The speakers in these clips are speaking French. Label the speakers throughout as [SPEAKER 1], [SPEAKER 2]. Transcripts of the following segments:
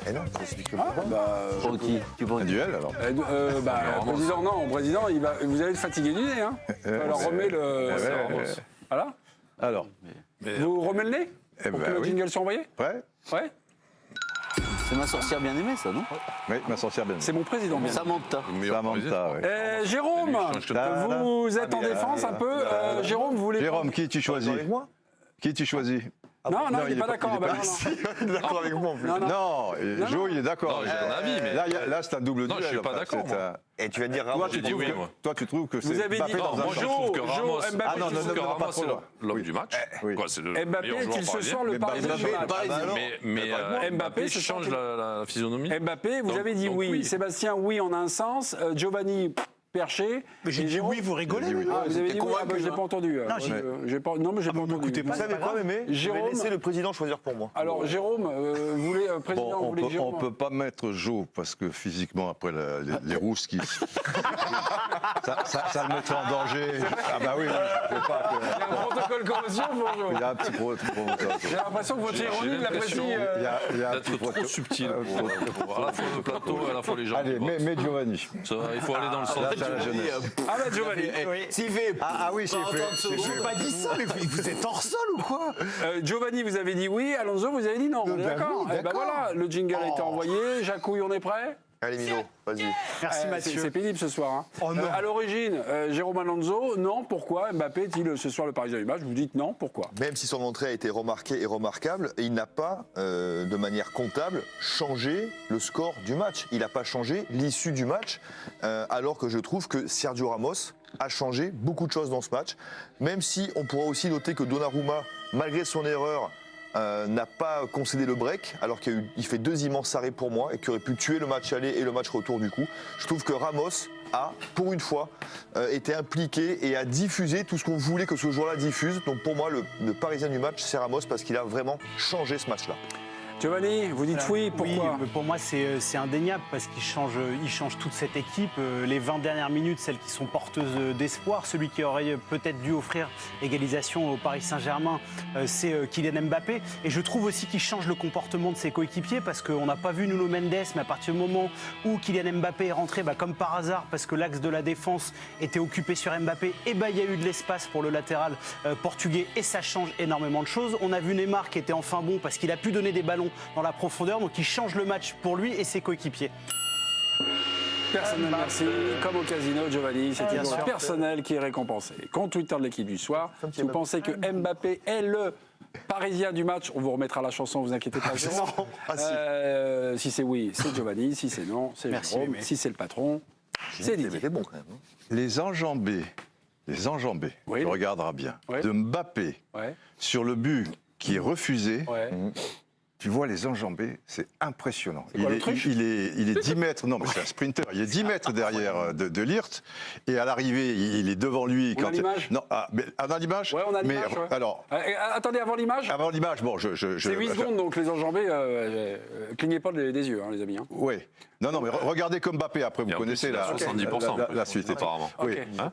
[SPEAKER 1] Eh non, ça explique
[SPEAKER 2] Ah,
[SPEAKER 1] pas.
[SPEAKER 3] Pour qui? Tu penses
[SPEAKER 4] Un duel alors.
[SPEAKER 2] président, non, président, vous allez être fatigué du nez, hein. Alors remets le. Voilà.
[SPEAKER 4] Alors,
[SPEAKER 2] Vous remet le nez pour que le jingle soit envoyé.
[SPEAKER 4] prêt?
[SPEAKER 2] Ouais.
[SPEAKER 3] C'est ma sorcière bien aimée, ça, non?
[SPEAKER 4] Oui, ma sorcière bien.
[SPEAKER 2] C'est mon président, bien.
[SPEAKER 3] Samantha.
[SPEAKER 4] Samantha, ouais.
[SPEAKER 2] Jérôme, vous êtes en défense un peu. Jérôme, vous voulez.
[SPEAKER 4] Jérôme, qui tu choisis?
[SPEAKER 1] Avec moi?
[SPEAKER 4] Qui tu choisis?
[SPEAKER 2] Non, il n'est pas d'accord.
[SPEAKER 4] il est pas-
[SPEAKER 1] Il est d'accord avec moi en plus.
[SPEAKER 4] Non, Joe, il est d'accord.
[SPEAKER 5] Non, j'ai un avis, mais.
[SPEAKER 4] Là, c'est un double duel.
[SPEAKER 5] Non, je suis pas
[SPEAKER 4] enfin,
[SPEAKER 5] d'accord,
[SPEAKER 4] c'est
[SPEAKER 5] moi.
[SPEAKER 4] un-
[SPEAKER 1] Et tu vas dire
[SPEAKER 4] Toi,
[SPEAKER 1] Ramos,
[SPEAKER 4] tu
[SPEAKER 5] dit
[SPEAKER 4] trouves
[SPEAKER 5] oui,
[SPEAKER 4] que-
[SPEAKER 5] moi.
[SPEAKER 4] toi, tu trouves que c'est
[SPEAKER 2] Vous avez dit
[SPEAKER 4] Mbappé
[SPEAKER 2] non,
[SPEAKER 4] dans un
[SPEAKER 5] moi, je
[SPEAKER 4] champ.
[SPEAKER 5] trouve que Ramos.
[SPEAKER 2] Mbappé,
[SPEAKER 4] Ah non,
[SPEAKER 2] qui
[SPEAKER 4] non,
[SPEAKER 2] se
[SPEAKER 4] non,
[SPEAKER 5] que
[SPEAKER 4] pas
[SPEAKER 5] Ramos,
[SPEAKER 4] trop
[SPEAKER 5] c'est
[SPEAKER 4] loin.
[SPEAKER 5] l'homme
[SPEAKER 4] Oui.
[SPEAKER 5] du match.
[SPEAKER 4] oui.
[SPEAKER 5] Quoi, c'est le
[SPEAKER 2] Mbappé
[SPEAKER 5] meilleur joueur
[SPEAKER 2] est-il ce
[SPEAKER 5] parisien.
[SPEAKER 2] soir le
[SPEAKER 4] Mais
[SPEAKER 2] Parisien du
[SPEAKER 4] Mbappé,
[SPEAKER 2] match
[SPEAKER 4] Parisien.
[SPEAKER 5] Mais
[SPEAKER 2] Mbappé,
[SPEAKER 5] Mbappé
[SPEAKER 2] ce
[SPEAKER 5] change
[SPEAKER 2] soir,
[SPEAKER 5] la physionomie.
[SPEAKER 2] Mbappé, vous
[SPEAKER 5] Donc-
[SPEAKER 2] avez dit
[SPEAKER 5] donc
[SPEAKER 2] oui.
[SPEAKER 5] oui.
[SPEAKER 2] Sébastien, oui en un sens. Giovanni, perché.
[SPEAKER 6] Mais j'ai
[SPEAKER 2] Et
[SPEAKER 6] dit
[SPEAKER 2] Jérôme-
[SPEAKER 6] oui, vous rigolez.
[SPEAKER 4] J'ai dit oui.
[SPEAKER 2] Ah, vous avez dit oui, je l'ai
[SPEAKER 6] hein.
[SPEAKER 2] pas entendu.
[SPEAKER 6] Non, j'ai-
[SPEAKER 2] Non, mais j'ai pas entendu.
[SPEAKER 6] m'écoutez
[SPEAKER 1] Vous
[SPEAKER 6] pas,
[SPEAKER 1] savez
[SPEAKER 6] c'est pas
[SPEAKER 1] quoi,
[SPEAKER 6] grave.
[SPEAKER 1] Mémé? Je vais
[SPEAKER 2] Jérôme.
[SPEAKER 1] laisser le président choisir pour moi.
[SPEAKER 2] Alors, Jérôme, vous voulez, président,
[SPEAKER 4] Bon,
[SPEAKER 2] vous
[SPEAKER 4] on
[SPEAKER 2] voulez
[SPEAKER 4] peut,
[SPEAKER 2] Jérôme
[SPEAKER 4] peut pas mettre Joe parce que physiquement, après les rousses qui. ça le mettrait en danger. Ah bah oui, je veux pas
[SPEAKER 2] Il y a un protocole corrosion, bonjour.
[SPEAKER 4] Il y a un petit promoteur.
[SPEAKER 2] J'ai l'impression que votre ironie l'apprécie.
[SPEAKER 4] Il y a un
[SPEAKER 5] D'être
[SPEAKER 4] petit
[SPEAKER 5] trop
[SPEAKER 4] proto-
[SPEAKER 5] subtil pour à la fois le plateau et à la fois les gens.
[SPEAKER 4] Allez, mets Giovanni.
[SPEAKER 5] Ça, il faut aller dans le sens.
[SPEAKER 4] Là, c'est la jeunesse.
[SPEAKER 2] Ah bah Giovanni.
[SPEAKER 6] S'il fait.
[SPEAKER 4] Ah oui, c'est fait.
[SPEAKER 6] J'ai pas dit ça, mais vous êtes hors sol ou quoi?
[SPEAKER 2] Giovanni, vous avez dit oui. Alonso, vous avez dit non. On est
[SPEAKER 6] bah
[SPEAKER 2] d'accord.
[SPEAKER 6] oui,
[SPEAKER 2] Eh ben voilà, le jingle a été envoyé. Jacouille, on est prêt?
[SPEAKER 1] Allez, Mino, vas-y.
[SPEAKER 6] Merci
[SPEAKER 2] C'est
[SPEAKER 6] Mathieu.
[SPEAKER 2] pénible ce soir. Hein.
[SPEAKER 6] Oh non.
[SPEAKER 2] À l'origine, Jérôme Alonso, non. Pourquoi Mbappé est-il ce soir le Parisien du match? Vous dites non. Pourquoi?
[SPEAKER 1] Même si son entrée a été remarquée et remarquable, il n'a pas, de manière comptable, changé le score du match. Il n'a pas changé l'issue du match, alors que je trouve que Sergio Ramos a changé beaucoup de choses dans ce match. Même si on pourra aussi noter que Donnarumma, malgré son erreur, n'a pas concédé le break, alors qu'il fait 2 immenses arrêts pour moi et qui aurait pu tuer le match aller et le match retour du coup. Je trouve que Ramos a, pour une fois, été impliqué et a diffusé tout ce qu'on voulait que ce joueur-là diffuse. Donc pour moi, le Parisien du match, c'est Ramos parce qu'il a vraiment changé ce match-là.
[SPEAKER 2] Giovanni, vous dites oui. Pourquoi?
[SPEAKER 6] Oui, mais pour moi, c'est indéniable parce qu'il change toute cette équipe. Les 20 dernières minutes, celles qui sont porteuses d'espoir. Celui qui aurait peut-être dû offrir égalisation au Paris Saint-Germain, c'est Kylian Mbappé. Et je trouve aussi qu'il change le comportement de ses coéquipiers parce qu'on n'a pas vu Nuno Mendes, mais à partir du moment où Kylian Mbappé est rentré, comme par hasard, parce que l'axe de la défense était occupé sur Mbappé, et il y a eu de l'espace pour le latéral portugais et ça change énormément de choses. On a vu Neymar qui était enfin bon parce qu'il a pu donner des ballons dans la profondeur, donc il change le match pour lui et ses coéquipiers.
[SPEAKER 2] Personnel, merci. Comme au casino, Giovanni, c'est
[SPEAKER 6] Bien
[SPEAKER 2] toujours le
[SPEAKER 6] sûr.
[SPEAKER 2] personnel qui est récompensé. Compte Twitter de l'équipe du soir. Si vous pensez que Mbappé est le Parisien du match, on vous remettra la chanson, vous inquiétez pas. Jérôme. Si c'est oui, c'est Giovanni. Si c'est non, c'est
[SPEAKER 6] Merci,
[SPEAKER 2] Jérôme.
[SPEAKER 6] Mémé.
[SPEAKER 2] Si c'est le patron, c'est Didier.
[SPEAKER 1] C'est bon quand même. hein.
[SPEAKER 4] Les enjambées,
[SPEAKER 2] Oui.
[SPEAKER 4] tu regarderas bien,
[SPEAKER 2] Oui.
[SPEAKER 4] de Mbappé
[SPEAKER 2] Ouais,
[SPEAKER 4] sur le but qui est refusé.
[SPEAKER 2] ouais.
[SPEAKER 4] Tu vois les enjambées, c'est impressionnant.
[SPEAKER 2] quoi, l'autruche
[SPEAKER 4] Il est 10 mètres, non mais c'est un sprinter, il est 10 mètres derrière de Lirt, et à l'arrivée, il est devant lui.
[SPEAKER 2] On a l'image
[SPEAKER 4] Non, on a l'image.
[SPEAKER 2] Ouais, on a l'image.
[SPEAKER 4] Mais
[SPEAKER 2] ouais.
[SPEAKER 4] alors,
[SPEAKER 2] Attendez, avant l'image.
[SPEAKER 4] avant l'image, bon,
[SPEAKER 2] C'est 8 secondes, donc les enjambées, clignez pas des yeux, les amis. Hein.
[SPEAKER 4] Oui. Non, mais regardez comme Mbappé, après, vous
[SPEAKER 5] Et en plus,
[SPEAKER 4] connaissez
[SPEAKER 5] il a 70%
[SPEAKER 4] la suite.
[SPEAKER 5] apparemment.
[SPEAKER 4] Oui.
[SPEAKER 5] Hein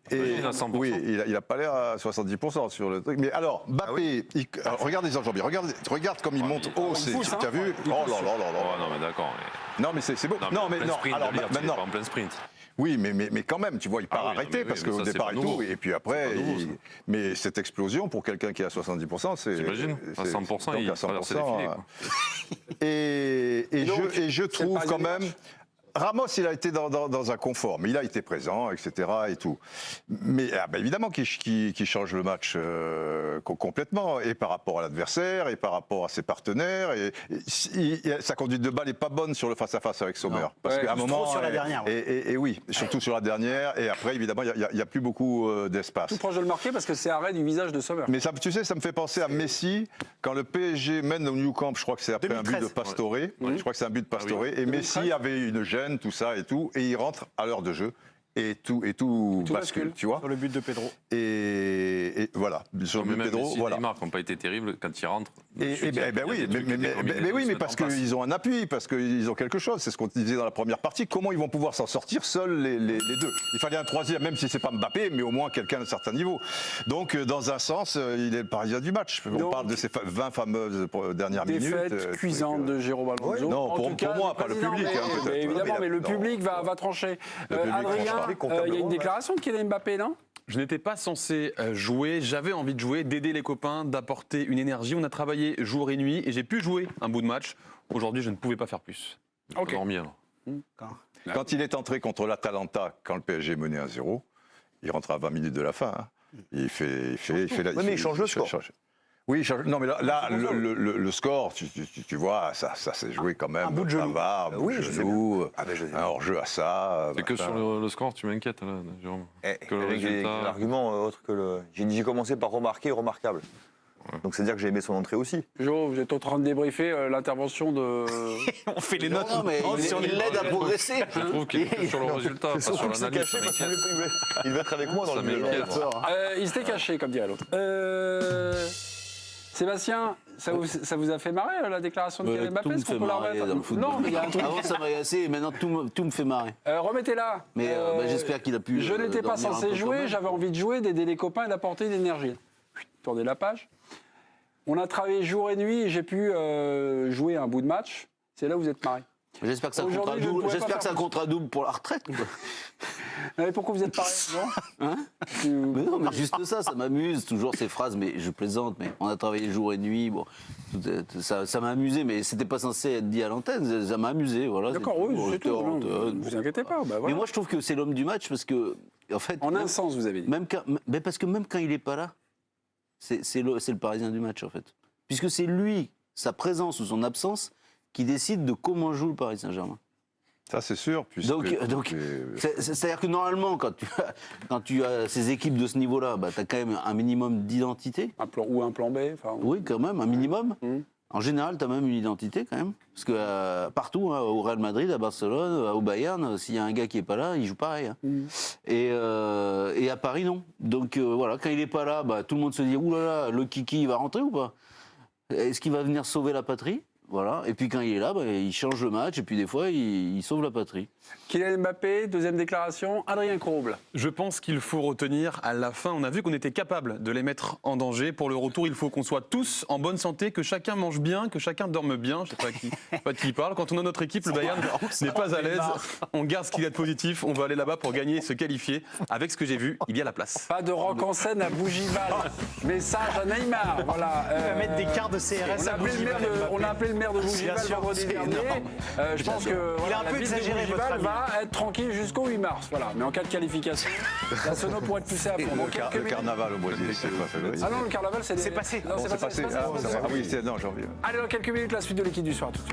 [SPEAKER 4] Et,
[SPEAKER 5] Il a 100%.
[SPEAKER 4] oui, il n'a pas l'air à 70% sur le truc. Mais alors, Mbappé, alors, regarde les enjambées, regarde comme il monte haut. Tu
[SPEAKER 2] pousse, hein.
[SPEAKER 4] as vu?
[SPEAKER 2] Il
[SPEAKER 4] Oh
[SPEAKER 2] pousse.
[SPEAKER 4] là là là
[SPEAKER 5] Oh,
[SPEAKER 4] là.
[SPEAKER 5] non, mais d'accord.
[SPEAKER 4] Non, mais c'est beau. Non, mais
[SPEAKER 5] en plein
[SPEAKER 4] non.
[SPEAKER 5] sprint,
[SPEAKER 4] Alors
[SPEAKER 5] de Lirt, il est
[SPEAKER 4] maintenant.
[SPEAKER 5] pas en plein sprint.
[SPEAKER 4] Oui, mais quand même, tu vois, il part
[SPEAKER 5] Ah oui,
[SPEAKER 4] arrêté
[SPEAKER 5] non, mais
[SPEAKER 4] parce
[SPEAKER 5] oui, mais
[SPEAKER 4] qu'au
[SPEAKER 5] ça, c'est
[SPEAKER 4] départ
[SPEAKER 5] pas
[SPEAKER 4] et tout,
[SPEAKER 5] nouveau.
[SPEAKER 4] et puis après,
[SPEAKER 5] C'est pas nouveau, ça.
[SPEAKER 4] mais cette explosion pour quelqu'un qui est à 70%, c'est.
[SPEAKER 5] J'imagine. À 100%,
[SPEAKER 4] donc
[SPEAKER 5] il
[SPEAKER 4] à 100%,
[SPEAKER 5] traversait les filets, quoi.
[SPEAKER 4] Et
[SPEAKER 2] donc,
[SPEAKER 4] je
[SPEAKER 2] c'est le
[SPEAKER 4] trouve
[SPEAKER 2] Parisien
[SPEAKER 4] quand
[SPEAKER 2] du
[SPEAKER 4] même.
[SPEAKER 2] match.
[SPEAKER 4] Ramos, il a été dans un confort, mais il a été présent, etc. et tout. Mais évidemment qu'il change le match complètement, et par rapport à l'adversaire, et par rapport à ses partenaires. Et sa conduite de balle n'est pas bonne sur le face-à-face avec Sommer. Parce
[SPEAKER 2] Ouais,
[SPEAKER 4] qu'à un moment.
[SPEAKER 6] trop sur la dernière, ouais.
[SPEAKER 4] Et oui, surtout sur la dernière. Et après, évidemment, il n'y a plus beaucoup d'espace.
[SPEAKER 2] Tout proche de le marquer parce que c'est arrêt du visage de Sommer.
[SPEAKER 4] Mais ça, tu sais, ça me fait penser à Messi, quand le PSG mène au Nou Camp, je crois que c'est après
[SPEAKER 6] 2013.
[SPEAKER 4] un but de Pastore, je crois que c'est un but de Pastore, et
[SPEAKER 2] 2013.
[SPEAKER 4] Messi avait une gêne, tout ça et tout, et il rentre à l'heure de jeu, et tout bascule, tu vois.
[SPEAKER 6] Sur le but de Pedro.
[SPEAKER 4] Et voilà, sur le
[SPEAKER 5] Mais
[SPEAKER 4] Pedro,
[SPEAKER 5] Messi et
[SPEAKER 4] voilà.
[SPEAKER 5] Neymar qui n'ont pas été terribles quand ils rentrent.
[SPEAKER 4] Oui, mais parce qu'ils ont un appui, parce qu'ils ont quelque chose. C'est ce qu'on disait dans la première partie. Comment ils vont pouvoir s'en sortir seuls les deux? Il fallait un troisième, même si c'est pas Mbappé, mais au moins quelqu'un d'un certain niveau. Donc, dans un sens, il est le parisien du match. On parle de ces 20 fameuses dernières minutes.
[SPEAKER 2] Défaite cuisante de Jérôme Alonso.
[SPEAKER 4] Non,
[SPEAKER 2] En
[SPEAKER 4] pour
[SPEAKER 2] tout cas,
[SPEAKER 4] moi,
[SPEAKER 2] le
[SPEAKER 4] pas le
[SPEAKER 2] président,
[SPEAKER 4] public, hein, peut-être.
[SPEAKER 2] évidemment, mais le
[SPEAKER 4] Non.
[SPEAKER 2] public va trancher.
[SPEAKER 4] Le public
[SPEAKER 2] Adrien,
[SPEAKER 4] tranchera.
[SPEAKER 2] il y a une déclaration de Kylian Mbappé, non?
[SPEAKER 7] Je n'étais pas censé jouer, j'avais envie de jouer, d'aider les copains, d'apporter une énergie. On a travaillé jour et nuit et j'ai pu jouer un bout de match. Aujourd'hui, je ne pouvais pas faire plus.
[SPEAKER 2] Ok.
[SPEAKER 5] Dormi alors.
[SPEAKER 4] Quand il est entré contre l'Atalanta, quand le PSG menait 1-0, il rentre à 20 minutes de la fin. Hein. Il fait la.
[SPEAKER 1] Oui, mais il change le score.
[SPEAKER 4] Oui, il change. Non, mais là le score, tu vois, ça s'est joué quand même.
[SPEAKER 6] Un bout de genou.
[SPEAKER 4] Bavard,
[SPEAKER 1] Oui, je sais
[SPEAKER 4] genou,
[SPEAKER 1] Ah, mais je-
[SPEAKER 4] un hors-jeu à ça.
[SPEAKER 5] C'est que
[SPEAKER 4] machin.
[SPEAKER 5] sur le score, tu m'inquiètes là, Jérôme. Que le
[SPEAKER 1] Avec j'ai
[SPEAKER 5] résultat-
[SPEAKER 1] un argument autre que le. J'ai commencé par remarquer et remarquable. Donc c'est-à-dire que j'ai aimé son entrée aussi.
[SPEAKER 2] Jo, vous êtes en train de débriefer l'intervention de.
[SPEAKER 6] On fait les notes.
[SPEAKER 3] Non, mais il l'aide à progresser.
[SPEAKER 5] Je trouve qu'il est que sur le résultat, pas sur
[SPEAKER 1] Surtout que c'est
[SPEAKER 5] l'analyse.
[SPEAKER 1] caché
[SPEAKER 5] Ça
[SPEAKER 1] parce qu'il
[SPEAKER 5] m'inquiète.
[SPEAKER 1] il va être avec moi dans
[SPEAKER 5] Ça
[SPEAKER 1] le
[SPEAKER 5] m'inquiète.
[SPEAKER 2] Il s'était caché, comme dirait l'autre. Sébastien, ça vous a fait marrer la déclaration de Kylian
[SPEAKER 3] Tout
[SPEAKER 2] Mbappé?
[SPEAKER 3] me
[SPEAKER 2] Est-ce qu'on
[SPEAKER 3] fait
[SPEAKER 2] peut la
[SPEAKER 3] marrer
[SPEAKER 2] remettre?
[SPEAKER 3] dans le football.
[SPEAKER 2] Non, mais il y a un truc.
[SPEAKER 3] Avant, ça m'a agacé et maintenant, tout me fait marrer.
[SPEAKER 2] Remettez-la.
[SPEAKER 3] Mais j'espère qu'il a pu.
[SPEAKER 2] Je n'étais pas
[SPEAKER 3] dormir un
[SPEAKER 2] censé
[SPEAKER 3] peu quand
[SPEAKER 2] jouer,
[SPEAKER 3] même.
[SPEAKER 2] j'avais envie de jouer, d'aider les copains et d'apporter de l'énergie. Tournez la page. On a travaillé jour et nuit et j'ai pu jouer un bout de match. C'est là où vous êtes marré.
[SPEAKER 3] J'espère que ça
[SPEAKER 2] Aujourd'hui,
[SPEAKER 3] comptera
[SPEAKER 2] je ne
[SPEAKER 3] double.
[SPEAKER 2] pourrais pas
[SPEAKER 3] J'espère que ça
[SPEAKER 2] faire
[SPEAKER 3] comptera double pour la retraite. Quoi.
[SPEAKER 2] Mais pourquoi vous êtes pareil? Non
[SPEAKER 3] Hein Mais non, mais juste ça m'amuse, toujours ces phrases, mais je plaisante, mais on a travaillé jour et nuit, bon, ça m'a amusé, mais c'était pas censé être dit à l'antenne, ça m'a amusé, voilà.
[SPEAKER 2] D'accord,
[SPEAKER 3] c'est
[SPEAKER 2] oui,
[SPEAKER 3] tout.
[SPEAKER 2] c'est
[SPEAKER 3] J'étais
[SPEAKER 2] tout.
[SPEAKER 3] en
[SPEAKER 2] Non,
[SPEAKER 3] antenne,
[SPEAKER 2] vous
[SPEAKER 3] bon.
[SPEAKER 2] inquiétez pas. Bah, voilà.
[SPEAKER 3] Mais moi, je trouve que c'est l'homme du match parce que, en fait.
[SPEAKER 2] En un sens, vous avez dit.
[SPEAKER 3] Parce que même quand il n'est pas là, c'est le Parisien du match, en fait. Puisque c'est lui, sa présence ou son absence, qui décide de comment joue le Paris Saint-Germain.
[SPEAKER 4] Ça, c'est sûr.
[SPEAKER 3] Donc, c'est-à-dire que normalement, quand tu as ces équipes de ce niveau-là, bah, tu as quand même un minimum d'identité.
[SPEAKER 2] Ou un plan B. Enfin,
[SPEAKER 3] Oui, quand même, un minimum.
[SPEAKER 2] Mhm.
[SPEAKER 3] En général, tu as même une identité, quand même. Parce que partout, hein, au Real Madrid, à Barcelone, au Bayern, s'il y a un gars qui n'est pas là, il joue pareil. Hein.
[SPEAKER 2] Mhm.
[SPEAKER 3] Et à Paris, non. Donc, voilà, quand il n'est pas là, bah, tout le monde se dit « Ouh là là, le Kiki, il va rentrer ou pas ? Est-ce qu'il va venir sauver la patrie ?» Voilà. Et puis quand il est là, bah, il change le match et puis des fois, il sauve la patrie.
[SPEAKER 2] Kylian Mbappé, deuxième déclaration. Adrien Comble.
[SPEAKER 7] Je pense qu'il faut retenir à la fin, on a vu qu'on était capable de les mettre en danger. Pour le retour, il faut qu'on soit tous en bonne santé, que chacun mange bien, que chacun dorme bien. Je ne sais pas de qui parle. Quand on a notre équipe, le Bayern n'est pas à l'aise. On garde ce qu'il y a de positif. On va aller là-bas pour gagner, se qualifier. Avec ce que j'ai vu, il y a la place.
[SPEAKER 2] Pas de rock en scène à Bougival. Message à Neymar. Voilà.
[SPEAKER 6] On va mettre des cartes de CRS à Bougival.
[SPEAKER 2] On a appelé le maire de Bougival
[SPEAKER 6] Bien sûr,
[SPEAKER 2] vendredi
[SPEAKER 6] c'est
[SPEAKER 2] dernier.
[SPEAKER 6] énorme.
[SPEAKER 2] Je pense que
[SPEAKER 6] Il a un
[SPEAKER 2] la
[SPEAKER 6] peu
[SPEAKER 2] ville de
[SPEAKER 6] exagéré,
[SPEAKER 2] Bougival
[SPEAKER 6] votre ami.
[SPEAKER 2] va être tranquille jusqu'au 8 mars. Voilà. Mais en cas de qualification, la sono pourrait être poussée à fond. Dans quelques
[SPEAKER 4] Le
[SPEAKER 2] minutes-
[SPEAKER 4] carnaval au Brésil, c'est pas fait.
[SPEAKER 2] Ah non, le carnaval, c'est
[SPEAKER 6] passé.
[SPEAKER 2] Non,
[SPEAKER 4] Bon, c'est passé.
[SPEAKER 2] c'est
[SPEAKER 4] Ah oui, non, j'en reviens.
[SPEAKER 2] Allez, dans quelques minutes, la suite de l'équipe du soir. Tout de suite.